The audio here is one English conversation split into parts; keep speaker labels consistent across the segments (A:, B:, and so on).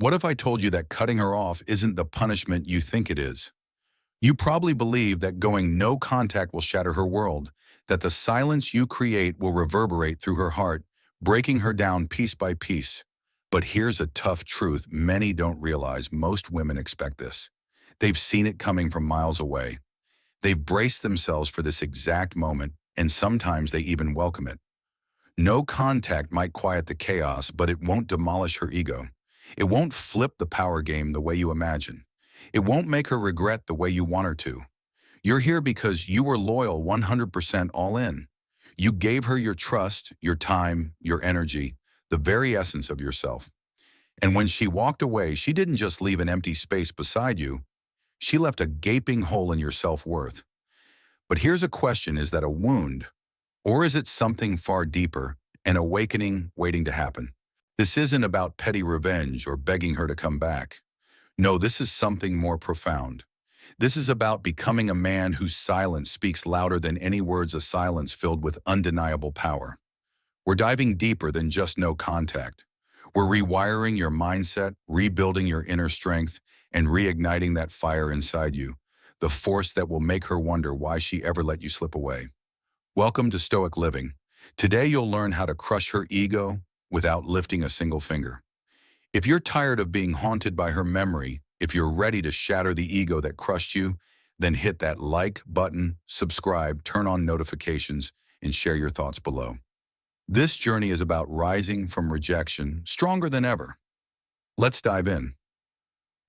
A: What if I told you that cutting her off isn't the punishment you think it is? You probably believe that going no contact will shatter her world, that the silence you create will reverberate through her heart, breaking her down piece by piece. But here's a tough truth many don't realize. Most women expect this. They've seen it coming from miles away. They've braced themselves for this exact moment, and sometimes they even welcome it. No contact might quiet the chaos, but it won't demolish her ego. It won't flip the power game the way you imagine. It won't make her regret the way you want her to. You're here because you were loyal 100% all in. You gave her your trust, your time, your energy, the very essence of yourself. And when she walked away, she didn't just leave an empty space beside you. She left a gaping hole in your self-worth. But here's a question: is that a wound? Or is it something far deeper, an awakening waiting to happen? This isn't about petty revenge or begging her to come back. No, this is something more profound. This is about becoming a man whose silence speaks louder than any words, a silence filled with undeniable power. We're diving deeper than just no contact. We're rewiring your mindset, rebuilding your inner strength, and reigniting that fire inside you, the force that will make her wonder why she ever let you slip away. Welcome to Stoic Living. Today you'll learn how to crush her ego without lifting a single finger. If you're tired of being haunted by her memory, if you're ready to shatter the ego that crushed you, then hit that like button, subscribe, turn on notifications, and share your thoughts below. This journey is about rising from rejection, stronger than ever. Let's dive in.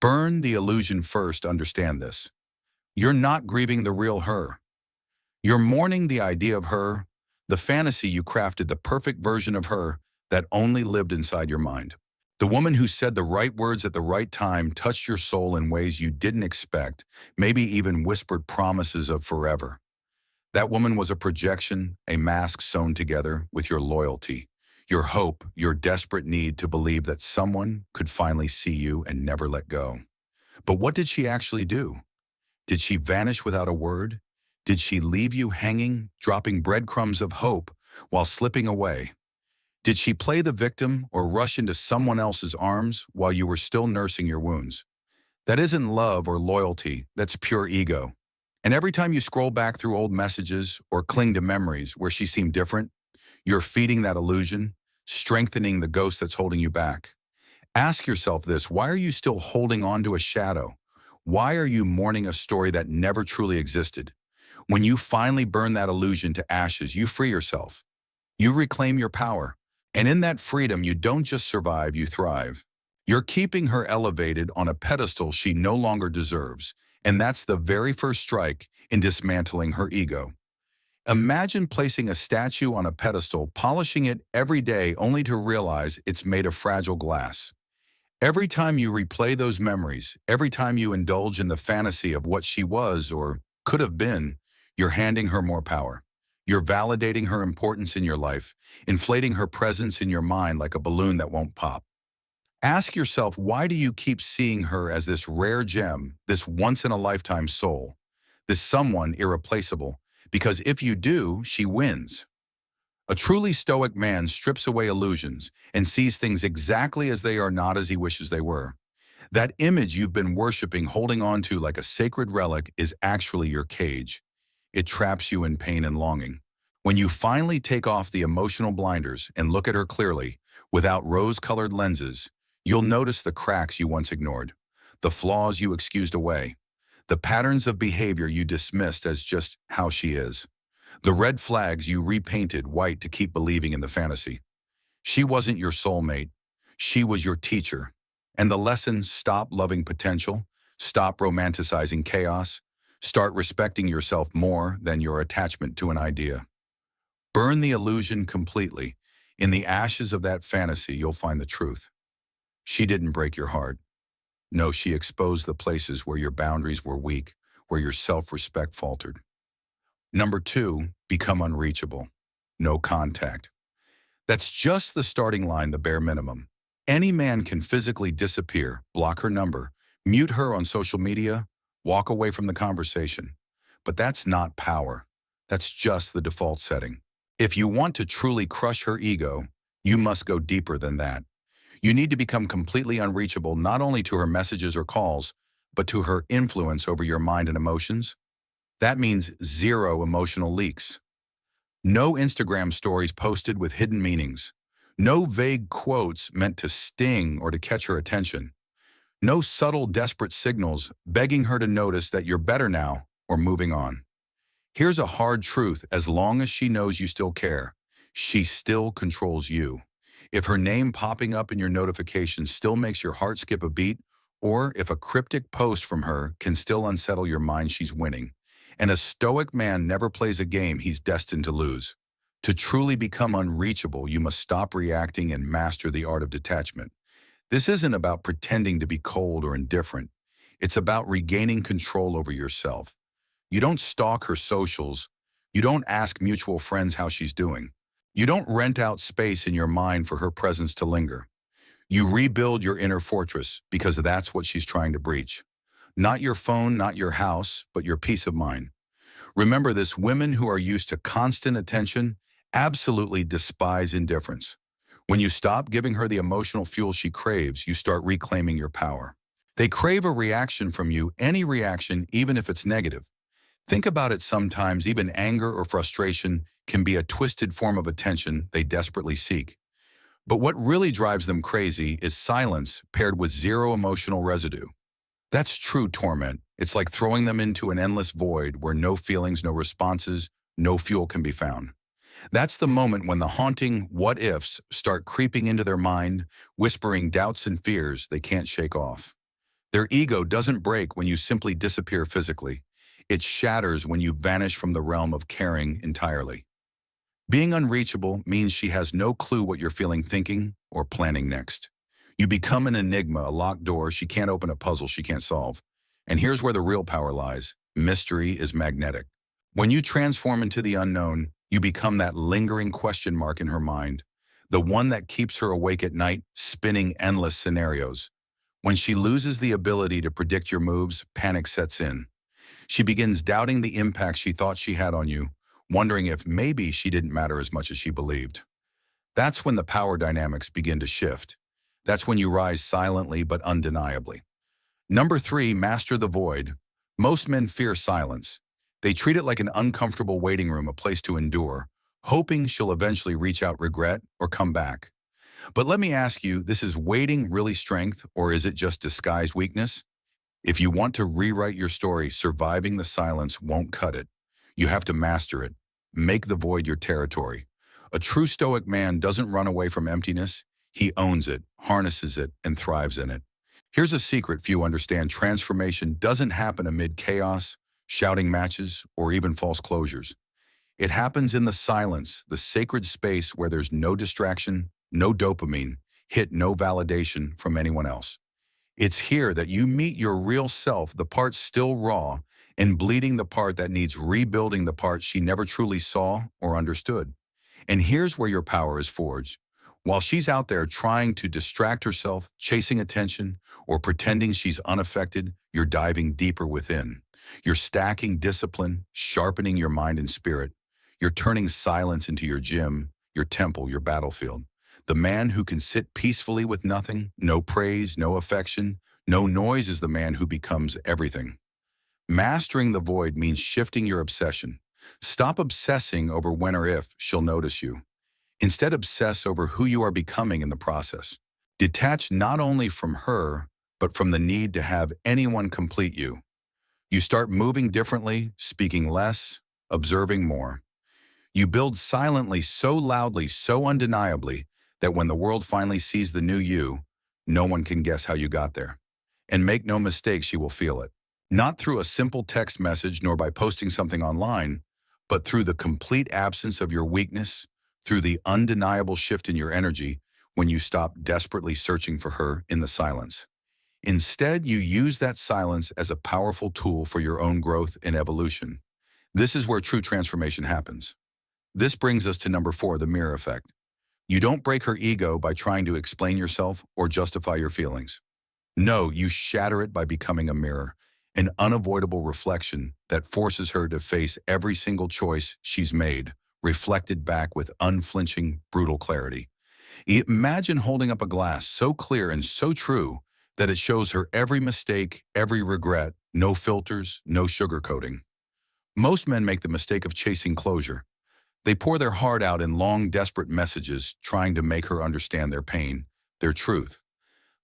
A: Burn the illusion first. Understand this. You're not grieving the real her. You're mourning the idea of her, the fantasy you crafted, the perfect version of her that only lived inside your mind. The woman who said the right words at the right time, touched your soul in ways you didn't expect, maybe even whispered promises of forever. That woman was a projection, a mask sewn together with your loyalty, your hope, your desperate need to believe that someone could finally see you and never let go. But what did she actually do? Did she vanish without a word? Did she leave you hanging, dropping breadcrumbs of hope while slipping away? Did she play the victim or rush into someone else's arms while you were still nursing your wounds? That isn't love or loyalty, that's pure ego. And every time you scroll back through old messages or cling to memories where she seemed different, you're feeding that illusion, strengthening the ghost that's holding you back. Ask yourself this: why are you still holding on to a shadow? Why are you mourning a story that never truly existed? When you finally burn that illusion to ashes, you free yourself. You reclaim your power. And in that freedom, you don't just survive, you thrive. You're keeping her elevated on a pedestal she no longer deserves. And that's the very first strike in dismantling her ego. Imagine placing a statue on a pedestal, polishing it every day only to realize it's made of fragile glass. Every time you replay those memories, every time you indulge in the fantasy of what she was or could have been, you're handing her more power. You're validating her importance in your life, inflating her presence in your mind like a balloon that won't pop. Ask yourself, why do you keep seeing her as this rare gem, this once-in-a-lifetime soul, this someone irreplaceable? Because if you do, she wins. A truly stoic man strips away illusions and sees things exactly as they are, not as he wishes they were. That image you've been worshiping, holding on to like a sacred relic, is actually your cage. It traps you in pain and longing. When you finally take off the emotional blinders and look at her clearly, without rose-colored lenses, you'll notice the cracks you once ignored, the flaws you excused away, the patterns of behavior you dismissed as just how she is, the red flags you repainted white to keep believing in the fantasy. She wasn't your soulmate. She was your teacher. And the lesson: stop loving potential, stop romanticizing chaos, start respecting yourself more than your attachment to an idea. Burn the illusion completely. In the ashes of that fantasy, you'll find the truth. She didn't break your heart. No, she exposed the places where your boundaries were weak, where your self-respect faltered. Number 2, become unreachable. No contact. That's just the starting line, the bare minimum. Any man can physically disappear, block her number, mute her on social media, walk away from the conversation. But that's not power. That's just the default setting. If you want to truly crush her ego, you must go deeper than that. You need to become completely unreachable not only to her messages or calls, but to her influence over your mind and emotions. That means zero emotional leaks. No Instagram stories posted with hidden meanings. No vague quotes meant to sting or to catch her attention. No subtle, desperate signals begging her to notice that you're better now or moving on. Here's a hard truth: as long as she knows you still care, she still controls you. If her name popping up in your notifications still makes your heart skip a beat, or if a cryptic post from her can still unsettle your mind, she's winning. And a stoic man never plays a game he's destined to lose. To truly become unreachable, you must stop reacting and master the art of detachment. This isn't about pretending to be cold or indifferent. It's about regaining control over yourself. You don't stalk her socials. You don't ask mutual friends how she's doing. You don't rent out space in your mind for her presence to linger. You rebuild your inner fortress because that's what she's trying to breach. Not your phone, not your house, but your peace of mind. Remember this: women who are used to constant attention absolutely despise indifference. When you stop giving her the emotional fuel she craves, you start reclaiming your power. They crave a reaction from you, any reaction, even if it's negative. Think about it: sometimes even anger or frustration can be a twisted form of attention they desperately seek. But what really drives them crazy is silence paired with zero emotional residue. That's true torment. It's like throwing them into an endless void where no feelings, no responses, no fuel can be found. That's the moment when the haunting what ifs start creeping into their mind, whispering doubts and fears they can't shake off. Their ego doesn't break when you simply disappear physically. It shatters when you vanish from the realm of caring entirely. Being unreachable means she has no clue what you're feeling, thinking, or planning next. You become an enigma, a locked door. She can't open, a puzzle she can't solve. And here's where the real power lies: mystery is magnetic. When you transform into the unknown, you become that lingering question mark in her mind, the one that keeps her awake at night, spinning endless scenarios. When she loses the ability to predict your moves, panic sets in. She begins doubting the impact she thought she had on you, wondering if maybe she didn't matter as much as she believed. That's when the power dynamics begin to shift. That's when you rise silently but undeniably. Number 3, master the void. Most men fear silence. They treat it like an uncomfortable waiting room, a place to endure, hoping she'll eventually reach out, regret, or come back. But let me ask you, this is waiting really strength, or is it just disguised weakness? If you want to rewrite your story, surviving the silence won't cut it. You have to master it. Make the void your territory. A true stoic man doesn't run away from emptiness. He owns it, harnesses it, and thrives in it. Here's a secret few understand: transformation doesn't happen amid chaos, shouting matches, or even false closures. It happens in the silence, the sacred space where there's no distraction, no dopamine hit, no validation from anyone else. It's here that you meet your real self, the part still raw and bleeding, the part that needs rebuilding, the part she never truly saw or understood. And here's where your power is forged. While she's out there trying to distract herself, chasing attention, or pretending she's unaffected, you're diving deeper within. You're stacking discipline, sharpening your mind and spirit. You're turning silence into your gym, your temple, your battlefield. The man who can sit peacefully with nothing, no praise, no affection, no noise, is the man who becomes everything. Mastering the void means shifting your obsession. Stop obsessing over when or if she'll notice you. Instead, obsess over who you are becoming in the process. Detach not only from her, but from the need to have anyone complete you. You start moving differently, speaking less, observing more. You build silently, so loudly, so undeniably, that when the world finally sees the new you, no one can guess how you got there. And make no mistake, she will feel it. Not through a simple text message nor by posting something online, but through the complete absence of your weakness, through the undeniable shift in your energy when you stop desperately searching for her in the silence. Instead, you use that silence as a powerful tool for your own growth and evolution. This is where true transformation happens. This brings us to number 4, the mirror effect. You don't break her ego by trying to explain yourself or justify your feelings. No, you shatter it by becoming a mirror, an unavoidable reflection that forces her to face every single choice she's made, reflected back with unflinching, brutal clarity. Imagine holding up a glass so clear and so true that it shows her every mistake, every regret, no filters, no sugarcoating. Most men make the mistake of chasing closure. They pour their heart out in long, desperate messages, trying to make her understand their pain, their truth.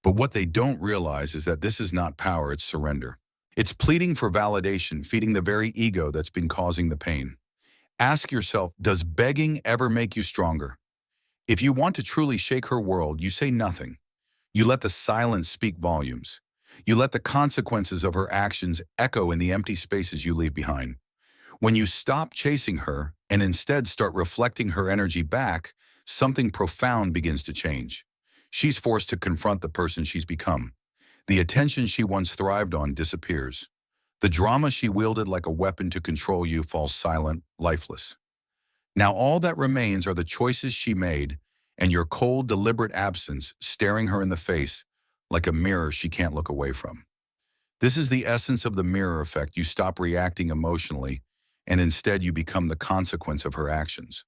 A: But what they don't realize is that this is not power, it's surrender. It's pleading for validation, feeding the very ego that's been causing the pain. Ask yourself, does begging ever make you stronger? If you want to truly shake her world, you say nothing. You let the silence speak volumes. You let the consequences of her actions echo in the empty spaces you leave behind. When you stop chasing her and instead start reflecting her energy back, something profound begins to change. She's forced to confront the person she's become. The attention she once thrived on disappears. The drama she wielded like a weapon to control you falls silent, lifeless. Now all that remains are the choices she made and your cold, deliberate absence staring her in the face like a mirror she can't look away from. This is the essence of the mirror effect. You stop reacting emotionally and instead you become the consequence of her actions.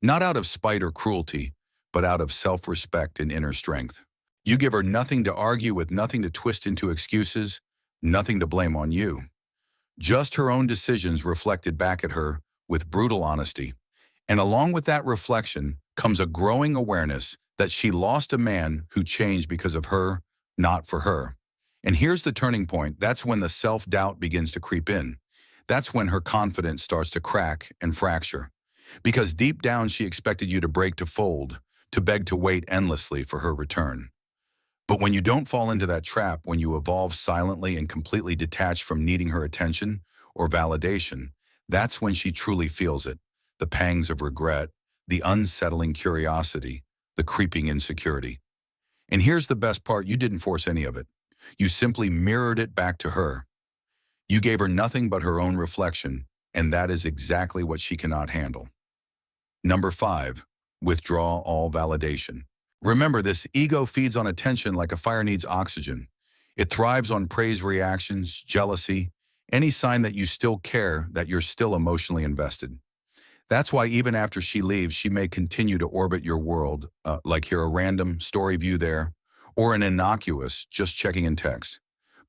A: Not out of spite or cruelty, but out of self-respect and inner strength. You give her nothing to argue with, nothing to twist into excuses, nothing to blame on you. Just her own decisions reflected back at her with brutal honesty. And along with that reflection comes a growing awareness that she lost a man who changed because of her, not for her. And here's the turning point. That's when the self-doubt begins to creep in. That's when her confidence starts to crack and fracture. Because deep down she expected you to break, to fold, to beg, to wait endlessly for her return. But when you don't fall into that trap, when you evolve silently and completely detached from needing her attention or validation, that's when she truly feels it. The pangs of regret, the unsettling curiosity, the creeping insecurity. And here's the best part, you didn't force any of it. You simply mirrored it back to her. You gave her nothing but her own reflection, and that is exactly what she cannot handle. Number 5, withdraw all validation. Remember, this ego feeds on attention like a fire needs oxygen. It thrives on praise reactions, jealousy, any sign that you still care, that you're still emotionally invested. That's why even after she leaves, she may continue to orbit your world, like hear a random story view there, or an innocuous, just checking in text.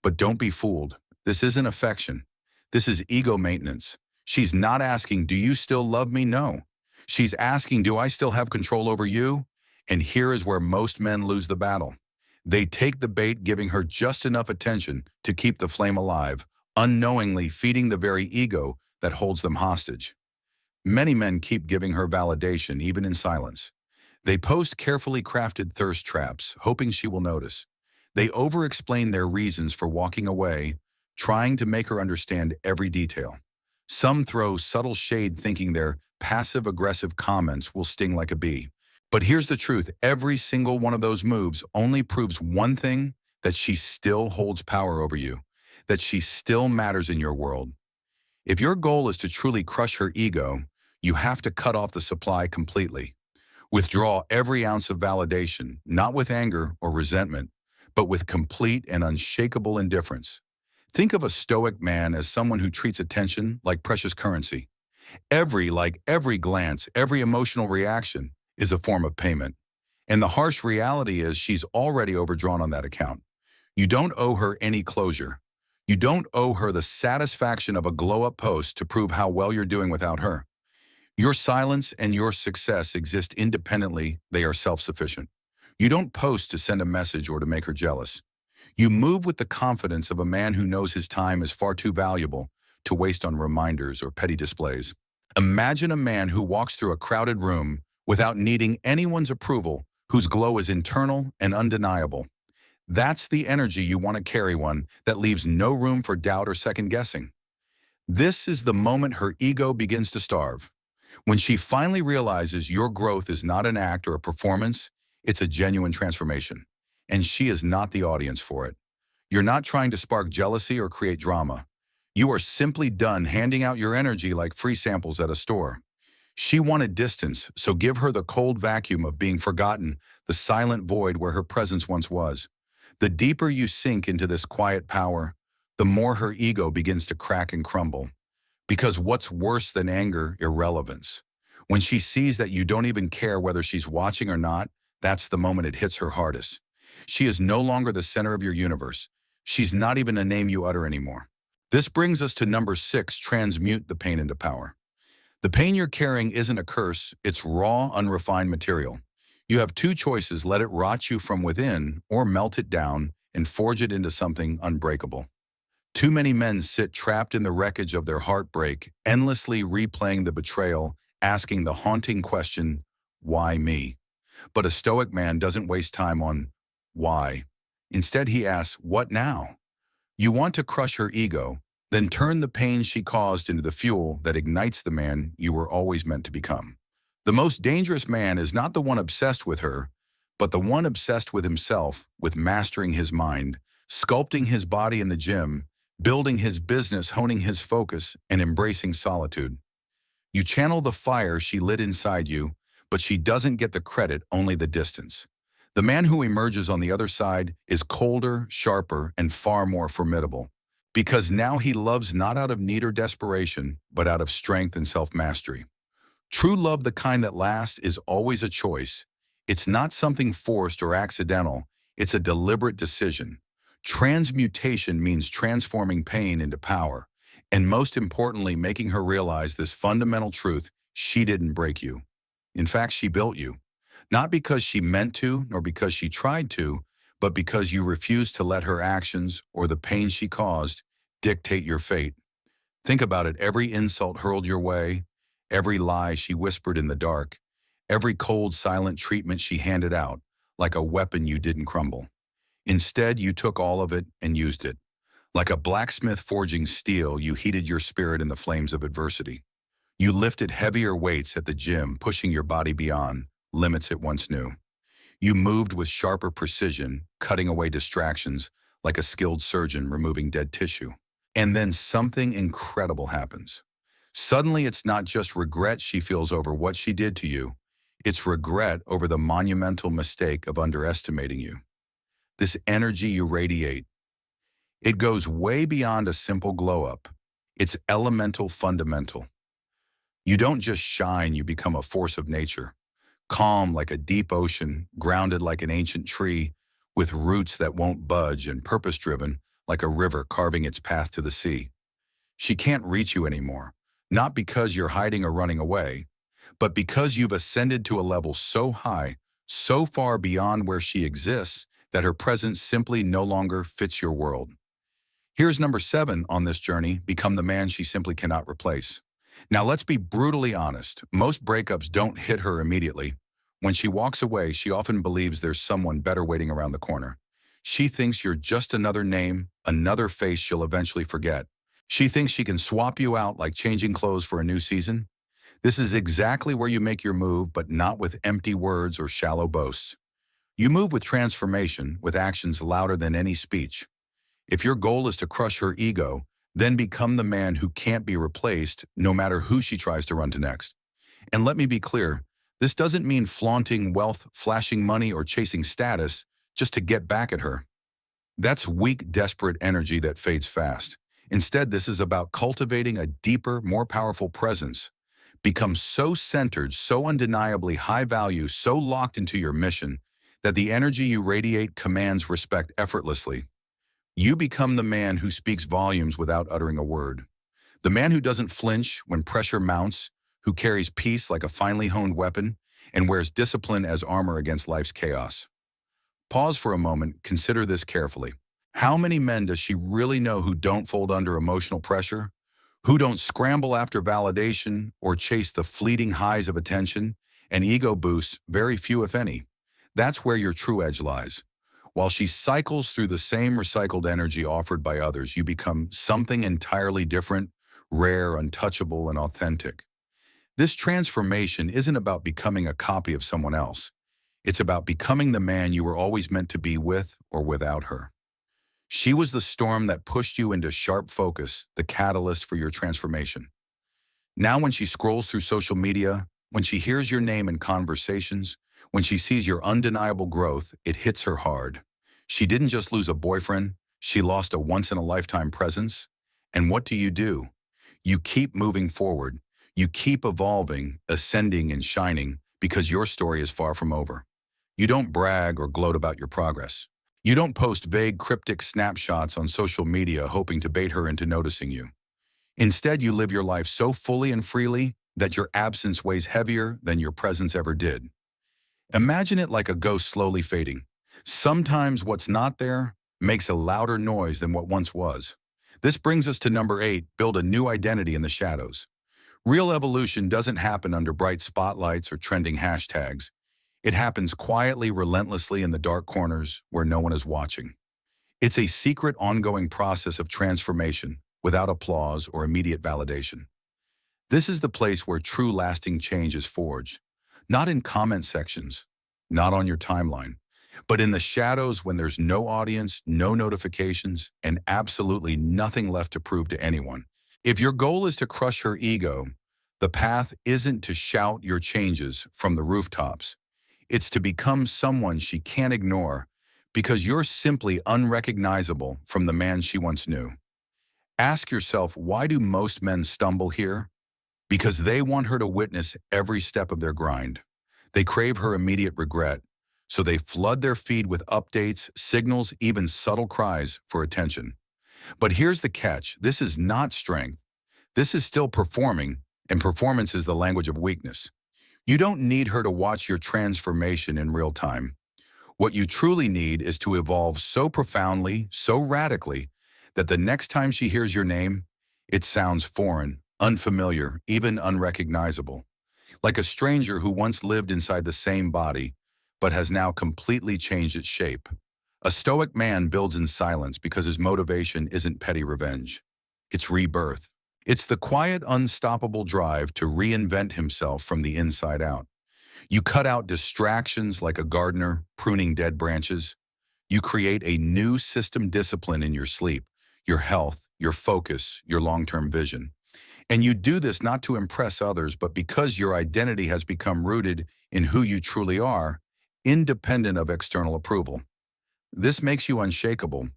A: But don't be fooled. This isn't affection. This is ego maintenance. She's not asking, do you still love me? No. She's asking, do I still have control over you? And here is where most men lose the battle. They take the bait, giving her just enough attention to keep the flame alive, unknowingly feeding the very ego that holds them hostage. Many men keep giving her validation, even in silence. They post carefully crafted thirst traps, hoping she will notice. They over-explain their reasons for walking away, trying to make her understand every detail. Some throw subtle shade, thinking their passive-aggressive comments will sting like a bee. But here's the truth, every single one of those moves only proves one thing, that she still holds power over you, that she still matters in your world. If your goal is to truly crush her ego, you have to cut off the supply completely. Withdraw every ounce of validation, not with anger or resentment, but with complete and unshakable indifference. Think of a stoic man as someone who treats attention like precious currency. Every glance, every emotional reaction is a form of payment. And the harsh reality is she's already overdrawn on that account. You don't owe her any closure. You don't owe her the satisfaction of a glow-up post to prove how well you're doing without her. Your silence and your success exist independently. They are self-sufficient. You don't post to send a message or to make her jealous. You move with the confidence of a man who knows his time is far too valuable to waste on reminders or petty displays. Imagine a man who walks through a crowded room without needing anyone's approval, whose glow is internal and undeniable. That's the energy you want to carry, one that leaves no room for doubt or second guessing. This is the moment her ego begins to starve. When she finally realizes your growth is not an act or a performance, it's a genuine transformation. And she is not the audience for it. You're not trying to spark jealousy or create drama. You are simply done handing out your energy like free samples at a store. She wanted distance, so give her the cold vacuum of being forgotten, the silent void where her presence once was. The deeper you sink into this quiet power, the more her ego begins to crack and crumble. Because what's worse than anger? Irrelevance. When she sees that you don't even care whether she's watching or not, That's the moment it hits her hardest. She is no longer the center of your universe. She's not even a name you utter anymore. This brings us to number 6, transmute the pain into power. The pain you're carrying isn't a curse, it's raw, unrefined material. You have two choices: let it rot you from within, or melt it down and forge it into something unbreakable. Too many men sit trapped in the wreckage of their heartbreak, endlessly replaying the betrayal, asking the haunting question, why me? But a Stoic man doesn't waste time on why. Instead, he asks, what now? You want to crush her ego, then turn the pain she caused into the fuel that ignites the man you were always meant to become. The most dangerous man is not the one obsessed with her, but the one obsessed with himself, with mastering his mind, sculpting his body in the gym, building his business, honing his focus, and embracing solitude. You channel the fire she lit inside you, but she doesn't get the credit, only the distance. The man who emerges on the other side is colder, sharper, and far more formidable, because now he loves not out of need or desperation, but out of strength and self-mastery. True love, the kind that lasts, is always a choice. It's not something forced or accidental, it's a deliberate decision. Transmutation means transforming pain into power, and most importantly, making her realize this fundamental truth: she didn't break you. In fact, she built you. Not because she meant to, nor because she tried to, but because you refused to let her actions, or the pain she caused, dictate your fate. Think about it: every insult hurled your way, every lie she whispered in the dark, every cold, silent treatment she handed out, like a weapon you didn't crumble. Instead, you took all of it and used it. Like a blacksmith forging steel, you heated your spirit in the flames of adversity. You lifted heavier weights at the gym, pushing your body beyond limits it once knew. You moved with sharper precision, cutting away distractions like a skilled surgeon removing dead tissue. And then something incredible happens. Suddenly, it's not just regret she feels over what she did to you. It's regret over the monumental mistake of underestimating you. This energy you radiate, it goes way beyond a simple glow-up. It's elemental, fundamental. You don't just shine, you become a force of nature. Calm like a deep ocean, grounded like an ancient tree, with roots that won't budge, and purpose-driven like a river carving its path to the sea. She can't reach you anymore, not because you're hiding or running away, but because you've ascended to a level so high, so far beyond where she exists, that her presence simply no longer fits your world. Here's number 7 on this journey: become the man she simply cannot replace. Now let's be brutally honest. Most breakups don't hit her immediately. When she walks away, she often believes there's someone better waiting around the corner. She thinks you're just another name, another face she'll eventually forget. She thinks she can swap you out like changing clothes for a new season. This is exactly where you make your move, but not with empty words or shallow boasts. You move with transformation, with actions louder than any speech. If your goal is to crush her ego, then become the man who can't be replaced, no matter who she tries to run to next. And let me be clear, this doesn't mean flaunting wealth, flashing money, or chasing status just to get back at her. That's weak, desperate energy that fades fast. Instead, this is about cultivating a deeper, more powerful presence. Become so centered, so undeniably high value, so locked into your mission, that the energy you radiate commands respect effortlessly. You become the man who speaks volumes without uttering a word. The man who doesn't flinch when pressure mounts, who carries peace like a finely honed weapon, and wears discipline as armor against life's chaos. Pause for a moment, consider this carefully. How many men does she really know who don't fold under emotional pressure, who don't scramble after validation or chase the fleeting highs of attention and ego boosts? Very few, if any. That's where your true edge lies. While she cycles through the same recycled energy offered by others, you become something entirely different, rare, untouchable, and authentic. This transformation isn't about becoming a copy of someone else. It's about becoming the man you were always meant to be, with or without her. She was the storm that pushed you into sharp focus, the catalyst for your transformation. Now when she scrolls through social media, when she hears your name in conversations, when she sees your undeniable growth, it hits her hard. She didn't just lose a boyfriend, she lost a once-in-a-lifetime presence. And what do? You keep moving forward. You keep evolving, ascending, and shining, because your story is far from over. You don't brag or gloat about your progress. You don't post vague, cryptic snapshots on social media hoping to bait her into noticing you. Instead, you live your life so fully and freely that your absence weighs heavier than your presence ever did. Imagine it like a ghost slowly fading. Sometimes what's not there makes a louder noise than what once was. This brings us to number 8, build a new identity in the shadows. Real evolution doesn't happen under bright spotlights or trending hashtags. It happens quietly, relentlessly in the dark corners where no one is watching. It's a secret, ongoing process of transformation without applause or immediate validation. This is the place where true lasting change is forged. Not in comment sections, not on your timeline, but in the shadows when there's no audience, no notifications, and absolutely nothing left to prove to anyone. If your goal is to crush her ego, the path isn't to shout your changes from the rooftops. It's to become someone she can't ignore because you're simply unrecognizable from the man she once knew. Ask yourself, why do most men stumble here? Because they want her to witness every step of their grind. They crave her immediate regret, so they flood their feed with updates, signals, even subtle cries for attention. But here's the catch. This is not strength. This is still performing, and performance is the language of weakness. You don't need her to watch your transformation in real time. What you truly need is to evolve so profoundly, so radically, that the next time she hears your name, it sounds foreign, unfamiliar, even unrecognizable. Like a stranger who once lived inside the same body, but has now completely changed its shape. A stoic man builds in silence because his motivation isn't petty revenge. It's rebirth. It's the quiet, unstoppable drive to reinvent himself from the inside out. You cut out distractions like a gardener pruning dead branches. You create a new system discipline in your sleep, your health, your focus, your long-term vision. And you do this not to impress others, but because your identity has become rooted in who you truly are, independent of external approval. This makes you unshakable.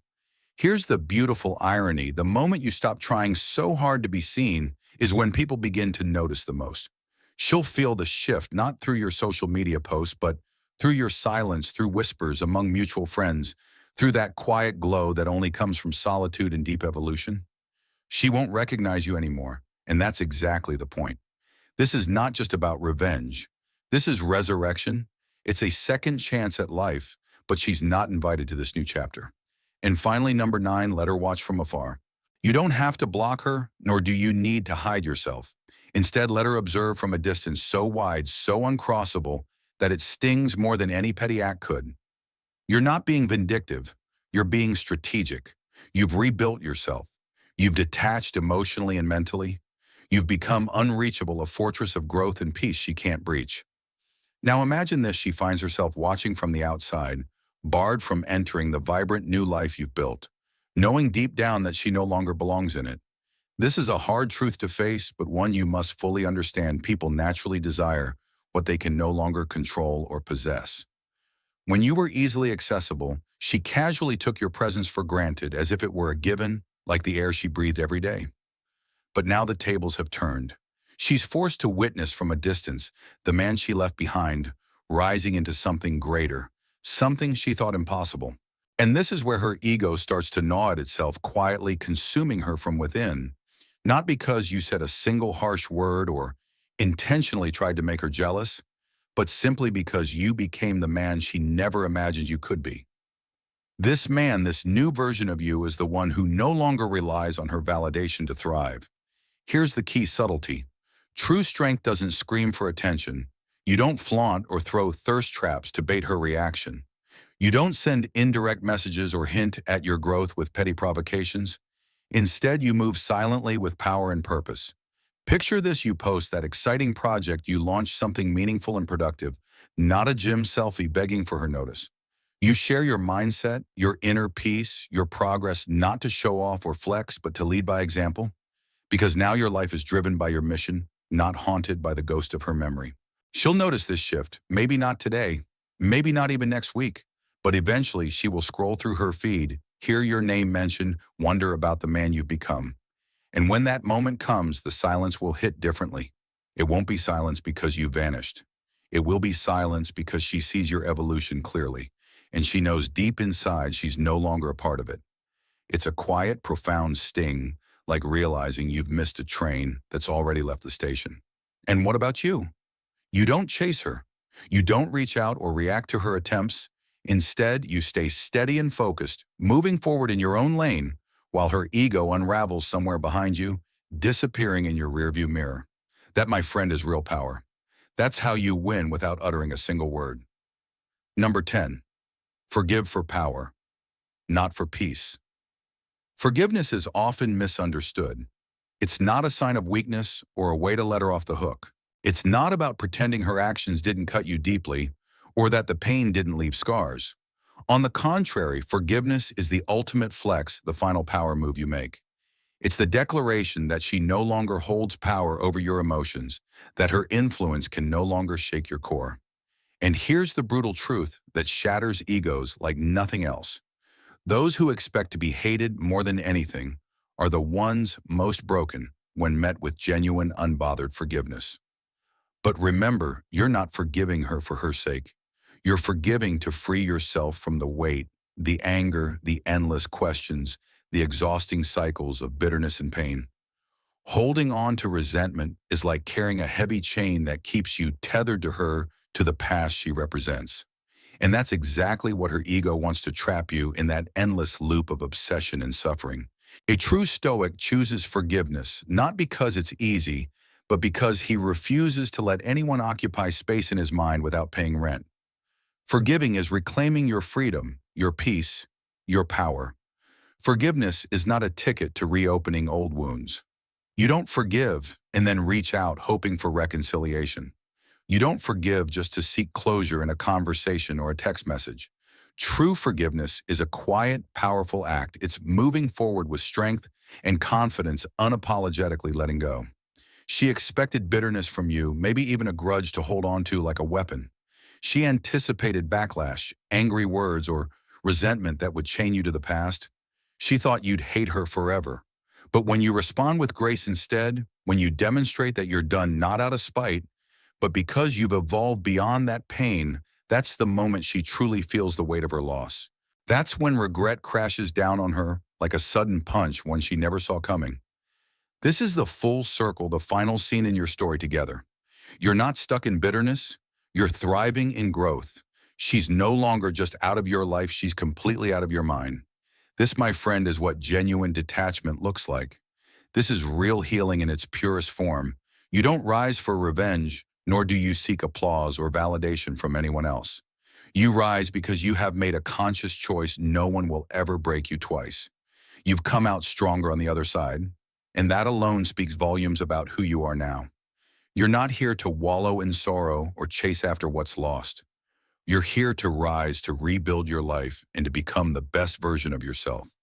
A: Here's the beautiful irony. The moment you stop trying so hard to be seen is when people begin to notice the most. She'll feel the shift, not through your social media posts, but through your silence, through whispers among mutual friends, through that quiet glow that only comes from solitude and deep evolution. She won't recognize you anymore, and that's exactly the point. This is not just about revenge. This is resurrection. It's a second chance at life, but she's not invited to this new chapter. And finally, number 9, let her watch from afar. You don't have to block her, nor do you need to hide yourself. Instead, let her observe from a distance so wide, so uncrossable, that it stings more than any petty act could. You're not being vindictive. You're being strategic. You've rebuilt yourself. You've detached emotionally and mentally. You've become unreachable, a fortress of growth and peace she can't breach. Now imagine this: she finds herself watching from the outside, barred from entering the vibrant new life you've built, knowing deep down that she no longer belongs in it. This is a hard truth to face, but one you must fully understand. People naturally desire what they can no longer control or possess. When you were easily accessible, she casually took your presence for granted as if it were a given, like the air she breathed every day. But now the tables have turned. She's forced to witness from a distance the man she left behind rising into something greater, something she thought impossible. And this is where her ego starts to gnaw at itself, quietly consuming her from within, not because you said a single harsh word or intentionally tried to make her jealous, but simply because you became the man she never imagined you could be. This man, this new version of you, is the one who no longer relies on her validation to thrive. Here's the key subtlety. True strength doesn't scream for attention. You don't flaunt or throw thirst traps to bait her reaction. You don't send indirect messages or hint at your growth with petty provocations. Instead, you move silently with power and purpose. Picture this: you post that exciting project, you launch something meaningful and productive, not a gym selfie begging for her notice. You share your mindset, your inner peace, your progress, not to show off or flex, but to lead by example. Because now your life is driven by your mission, not haunted by the ghost of her memory. She'll notice this shift, maybe not today, maybe not even next week, but eventually she will scroll through her feed, hear your name mentioned, wonder about the man you've become. And when that moment comes, the silence will hit differently. It won't be silence because you vanished. It will be silence because she sees your evolution clearly, and she knows deep inside she's no longer a part of it. It's a quiet, profound sting, like realizing you've missed a train that's already left the station. And what about you? You don't chase her. You don't reach out or react to her attempts. Instead, you stay steady and focused, moving forward in your own lane, while her ego unravels somewhere behind you, disappearing in your rearview mirror. That, my friend, is real power. That's how you win without uttering a single word. Number 10. Forgive for power, not for peace. Forgiveness is often misunderstood. It's not a sign of weakness or a way to let her off the hook. It's not about pretending her actions didn't cut you deeply or that the pain didn't leave scars. On the contrary, forgiveness is the ultimate flex, the final power move you make. It's the declaration that she no longer holds power over your emotions, that her influence can no longer shake your core. And here's the brutal truth that shatters egos like nothing else. Those who expect to be hated more than anything are the ones most broken when met with genuine, unbothered forgiveness. But remember, you're not forgiving her for her sake. You're forgiving to free yourself from the weight, the anger, the endless questions, the exhausting cycles of bitterness and pain. Holding on to resentment is like carrying a heavy chain that keeps you tethered to her, to the past she represents. And that's exactly what her ego wants to trap you in, that endless loop of obsession and suffering. A true Stoic chooses forgiveness, not because it's easy, but because he refuses to let anyone occupy space in his mind without paying rent. Forgiving is reclaiming your freedom, your peace, your power. Forgiveness is not a ticket to reopening old wounds. You don't forgive and then reach out hoping for reconciliation. You don't forgive just to seek closure in a conversation or a text message. True forgiveness is a quiet, powerful act. It's moving forward with strength and confidence, unapologetically letting go. She expected bitterness from you, maybe even a grudge to hold on to like a weapon. She anticipated backlash, angry words, or resentment that would chain you to the past. She thought you'd hate her forever. But when you respond with grace instead, when you demonstrate that you're done not out of spite, but because you've evolved beyond that pain, that's the moment she truly feels the weight of her loss. That's when regret crashes down on her like a sudden punch one she never saw coming. This is the full circle, the final scene in your story together. You're not stuck in bitterness, you're thriving in growth. She's no longer just out of your life, she's completely out of your mind. This, my friend, is what genuine detachment looks like. This is real healing in its purest form. You don't rise for revenge, nor do you seek applause or validation from anyone else. You rise because you have made a conscious choice. No one will ever break you twice. You've come out stronger on the other side, and that alone speaks volumes about who you are now. You're not here to wallow in sorrow or chase after what's lost. You're here to rise, to rebuild your life, and to become the best version of yourself.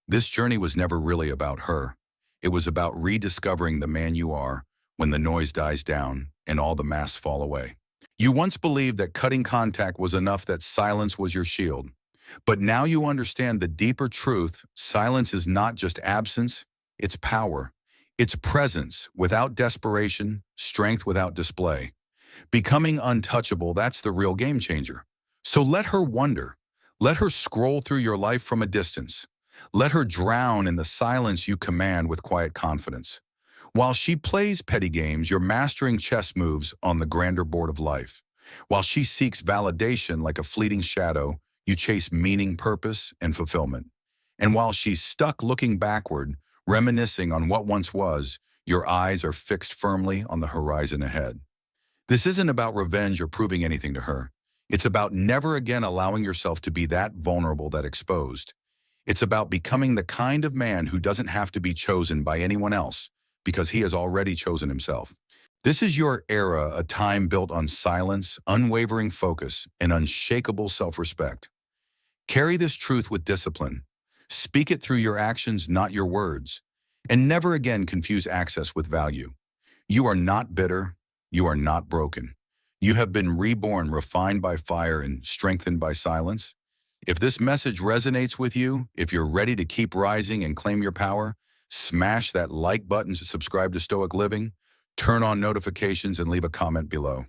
A: This journey was never really about her. It was about rediscovering the man you are when the noise dies down and all the masks fall away. You once believed that cutting contact was enough, that silence was your shield. But now you understand the deeper truth. Silence is not just absence, it's power. It's presence without desperation, strength without display. Becoming untouchable, that's the real game changer. So let her wonder. Let her scroll through your life from a distance. Let her drown in the silence you command with quiet confidence. While she plays petty games, you're mastering chess moves on the grander board of life. While she seeks validation like a fleeting shadow, you chase meaning, purpose, and fulfillment. And while she's stuck looking backward, reminiscing on what once was, your eyes are fixed firmly on the horizon ahead. This isn't about revenge or proving anything to her. It's about never again allowing yourself to be that vulnerable, that exposed. It's about becoming the kind of man who doesn't have to be chosen by anyone else because he has already chosen himself. This is your era, a time built on silence, unwavering focus, and unshakable self-respect. Carry this truth with discipline. Speak it through your actions, not your words. And never again confuse access with value. You are not bitter. You are not broken. You have been reborn, refined by fire, and strengthened by silence. If this message resonates with you, if you're ready to keep rising and claim your power, smash that like button to subscribe to Stoic Living, turn on notifications, and leave a comment below.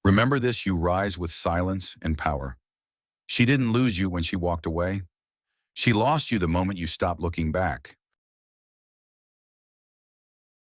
A: Remember this, you rise with silence and power. She didn't lose you when she walked away. She lost you the moment you stopped looking back.